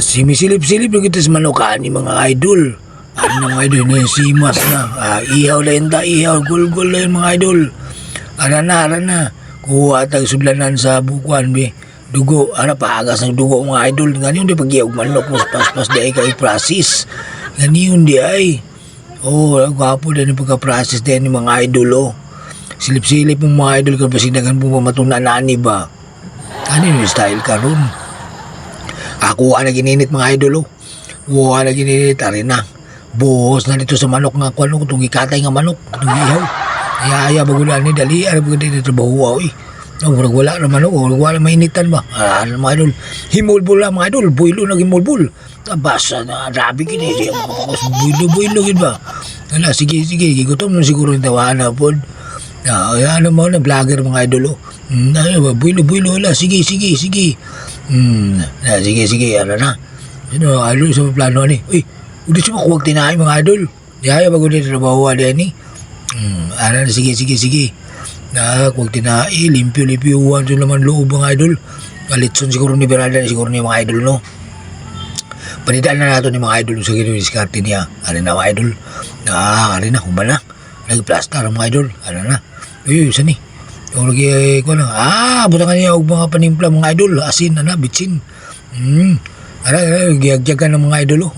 Simisilip-silip na kita sa manukaan ni mga idol. Ano mga idol na yung simas na. Ihaw lang ta, ihaw. Gul-gul lang mga idol. Ara na. Kuha tag sudlanan sa bukuan be. Dugo, pahagas ng dugo mga idol. Ganyan di pag-ihaw manok mo pas-pas di ay kay prasis. Ganyan di ay. Gwapo din yung pagka-prasis din yung mga idol Silip-silip yung mga idol kung pasinagan po matunan-ani ba. Ano yung style ka ron? Ako na gininit mga idol na gininit, ari na. Buhos na dito sa manok nga kung ano, itong ikatay nga manok, itong ihaw. Iya bagulan ni dali, ari bagulan dito trabaho wala na manok, wala mainitan ba? Mga idol, himulbul lang mga idol, builo na himulbul. Basa na, rabi kini, siya makapakos, builo gid ba? Sige, gutom na siguro yung tawahan na po. Ano mo na, vlogger mga idol builo, sige. Sige, ano na. Idol sa plano ni. Uy, hindi siya makuwag tinahay mga idol. Yaya bago nito trabaho ni. Ano na, sige. Kuwag tinahay, limpyo-limpyuhan sa naman loob mga idol. Kalitson siguro ni Berada, siguro ni mga idol, no? Panidaan na nato ni mga idol sa gini-diskarte niya. Ano na mga idol? Ano na, kumba na. Nag-plaster mga idol. Ano na. Uy, saan ni? Yung lagi ko na, butangan niya og mga panimpla mga idol, asin na bitsin. Giyagyagan ng mga idol.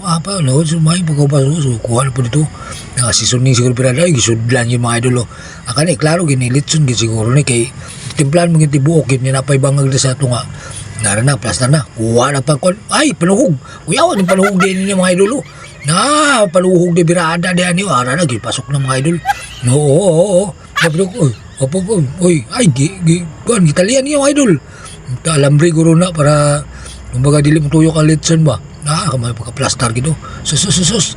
Sumay, pagkapaso, kuha na po dito. Nakasisun ni siguro pirada, gisudlan yung mga idol. Klaro, ginilitsun, siguro ni kay timplan mo ginti buok, ginapay bangag na sa ito nga. Na, plaster na, kuha na pa, panuhog. Kuyawan yung panuhog din yung mga idol. Panuhog di birada di ani, pasok ng mga idol. Sabi ko, Italian niya mga idol. Alambre guro na para kumbaga dili mo tuyo ka litson ba. Kamay pagka-plaster gitu. Sus.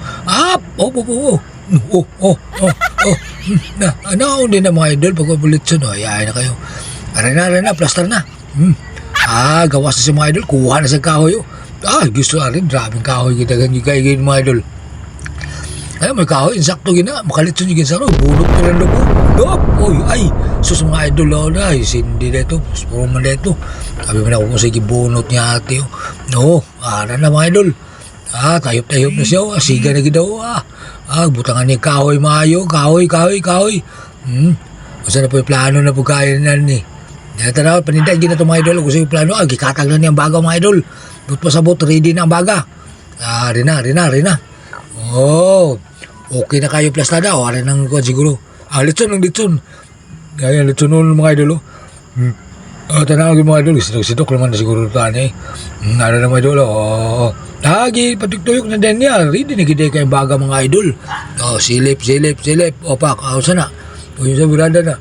Hindi na mga idol pagka-litson. Ayayin na kayo. Aray na, plaster na. Gawas na si mga idol. Kuha na sa kahoy. Gusto na rin. Drabing kahoy. Gigay mga idol. May kahoy, insakto gina, makalitson yung ginsaro, bulok na lang labo. Sus mga idol na, sindi na ito, puro man na ito. Sabi mo na kung sige bunot niya ate. Na mga idol. Tayop na siya, siga na gidaw. Butangan niya kahoy maayo, kahoy. Masa na po yung plano na po kaya na ni. Tanaw, panindag din na ito mga idol, kung yung plano, gikatag na niya ang baga mga idol. But pasabot, ready na ang baga. Rina. Okay na kayo plastada ari nang kuan siguro. Litson. Gaya litson nun mga idol. Tanaw yung mga idol, sidok naman na siguro tani. Ano na mga idol. Patik-tuyok na din niya. Ready na gide kayong baga mga idol. Silip. Opak, sana. Yung sa birada na.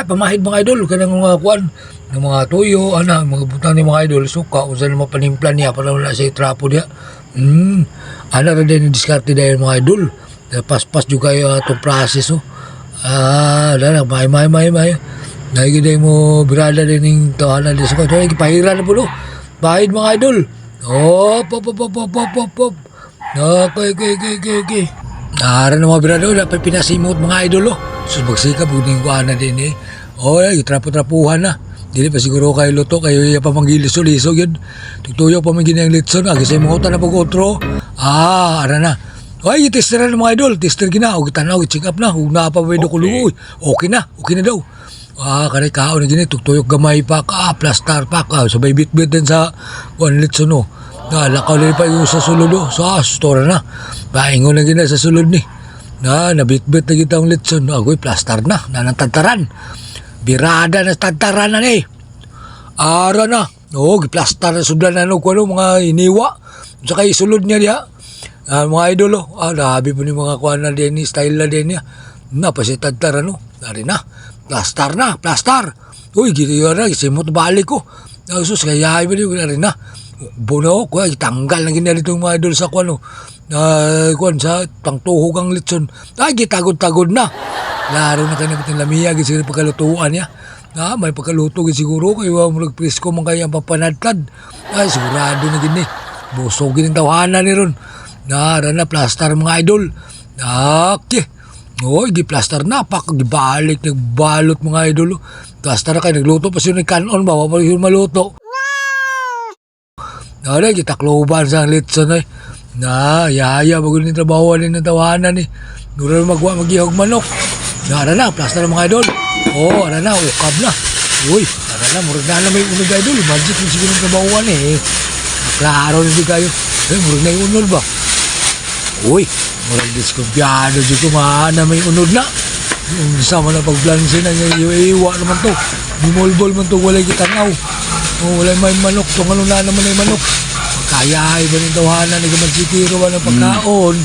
Pamahid mga idol. Kanang mga kuan. Ng mga tuyo, mga butang ni mga idol. Suka, kung saan mga panimplan niya. Para wala sa trapo niya. Rin din yung diskarte dahil mga idol. Pas juga itong process. May. Nagigiday mo birada din yung tawanan din sa kanya. Pahiran na po. Bahid mga idol. Pop. Okay. Nara na mga birada. Dapat pinasimot mga idol. Sus magsikap. Buting kuhaan na din trapo-trapuhan na. Dili pa siguro kayo luto, kayo pa manggiliso-liso yun. Tutuyo pa manggin yung litson, kasi mga na pag-utro. Na. Tester na mga idol, tester gina, tanaw, check up na, huwag na pa pwede ko lugoy. Okay na daw. Kanay kao na gini, tutuyok gamay pa, plastar pa, sabay bit-bit din sa litson, lakaw na pa yung sa sulod, store na. Paingon na gina sa sulod ni. Nabit-bit na kita ang litson, agoy, plastar na, nanantantaran. Birada na tantaran na ni. Ara na. Giplastar na sudan na mga iniwa. Saka isulod niya diya. Mga idol, labi po ni mga kuhan na din ni, style na din niya. Napasitantaran, Dari na. Plastar. Gito yun na, isimot balik ko. Sus, kaya iba niyo, dari na. Buno, tanggal na ginali itong mga idol sa kuhan, sa pangtuhog ang litson. Gitagod-tagod na. Laro na kayo ng lamiya, siguro pagkalutuan niya. May pagkaluto siguro, kayo magpresko man kayo ang papanadtad. Sigurado na gini. Busogin ang tawanan ni ron. Nara na, plaster mga idol. Giplastar na, gibalik, nagbalot mga idol. Plaster na kayo, nagluto pa siya ng kanon, bawa pa siya maluto. Nara, kita kloban sa litson eh. Na, yaya, bago ni trabaho ni ng tawanan eh. Nura magwa magihog manok. Nara na, plus na mga idol. Oh, ara na, ukab na. Uy, ara na, murag na may unod idol. Budget yung siguro ng trabahoan eh. Klaro na di kayo. Murag na yung unod ba? Uy, murag diskumpiyado dito na may unod na. Yung sama na pagplansin na iwa naman to. Bumolbol man to, walay kitanaw. Walay may manok, to ano na naman ay manok. Kaya iba ng tawanan, nagaman si Tiro ba ng pagkaon.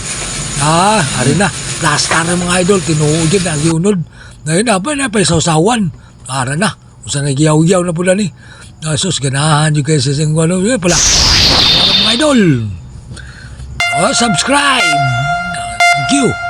Ari na, plastar ng mga idol, tinuod yan, nagiunod. Ngayon na pa sausawan. Ara na, kung saan nagiyaw-yaw na pula ni. Sus, ganahan yung kayo sa singwano. Pala, mga idol. Subscribe. Thank you.